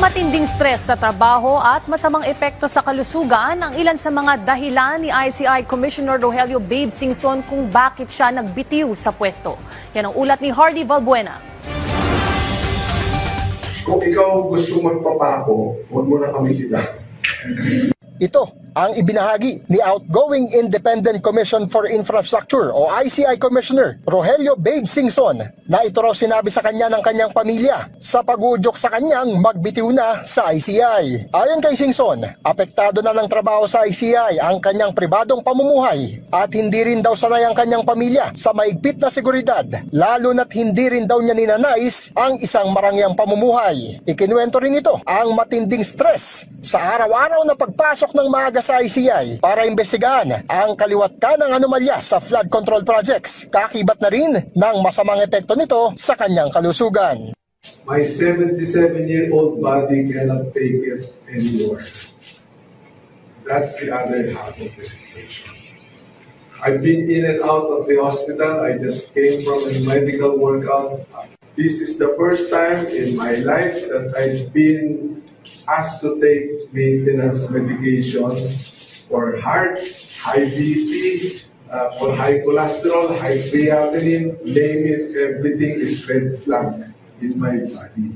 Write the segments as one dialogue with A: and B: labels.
A: Matinding stress sa trabaho at masamang epekto sa kalusugan ang ilan sa mga dahilan ni ICI Commissioner Rogelio Babe Singson kung bakit siya nagbitiw sa pwesto. Yan ang ulat ni Hardy Valbuena.
B: Kung ikaw gusto magpapako, huwag mo na kami sila.
C: Ito ang ibinahagi ni outgoing Independent Commission for Infrastructure o ICI Commissioner Rogelio Babe Singson na ito raw sinabi sa kanya ng kanyang pamilya sa pag-udyok sa kanyang magbitiw na sa ICI. Ayon kay Singson, apektado na ng trabaho sa ICI ang kanyang pribadong pamumuhay at hindi rin daw sanay ang kanyang pamilya sa maigpit na seguridad, lalo na't hindi rin daw niya ninanais ang isang marangyang pamumuhay. Ikinuwento rin ito ang matinding stress sa araw-araw na pagpasok ng maaga sa ICI para imbestigahan ang kaliwat-kanang anomalya sa flood control projects. Kakibat na rin ng masamang epekto nito sa kanyang kalusugan.
B: My 77-year-old body cannot take it anymore. That's the other half of the situation. I've been in and out of the hospital. I just came from a medical workout. This is the first time in my life that I've been asked to take maintenance medication for heart, high BP, for high cholesterol, high creatinine, name it, everything is red flag in my body.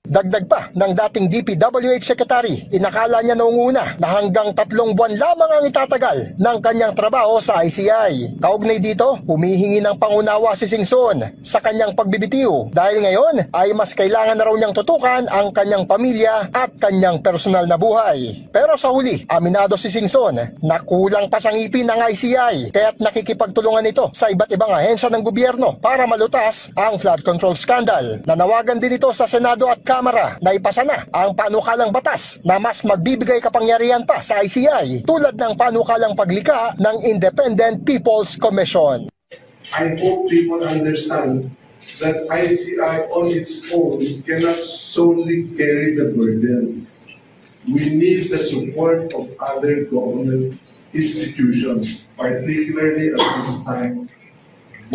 C: Dagdag pa ng dating DPWH Secretary, inakala niya noong una na hanggang 3 buwan lamang ang itatagal ng kanyang trabaho sa ICI. Kaugnay dito, humihingi ng pangunawa si Singson sa kanyang pagbibitiw dahil ngayon ay mas kailangan na raw niyang tutukan ang kanyang pamilya at kanyang personal na buhay. Pero sa huli, aminado si Singson na kulang pa sa ngipin ng ICI kaya't nakikipagtulungan ito sa iba't ibang ahensya ng gobyerno para malutas ang flood control scandal. Nanawagan din ito sa Senado at Kamara na ipasa na ang panukalang batas na mas magbibigay kapangyarihan pa sa ICI tulad ng panukalang paglika ng Independent People's Commission.
B: I hope people understand that ICI on its own cannot solely carry the burden. We need the support of other government institutions, particularly at this time,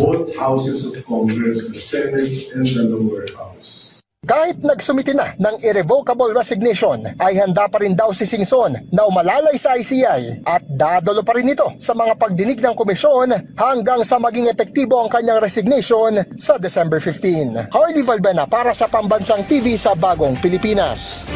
B: both houses of Congress, the Senate and the lower house.
C: Kahit nagsumiti na ng irrevocable resignation, ay handa pa rin daw si Singson na umalalay sa ICI at dadalo pa rin ito sa mga pagdinig ng komisyon hanggang sa maging epektibo ang kanyang resignation sa December 15. Hardy Valbuena para sa Pambansang TV sa Bagong Pilipinas.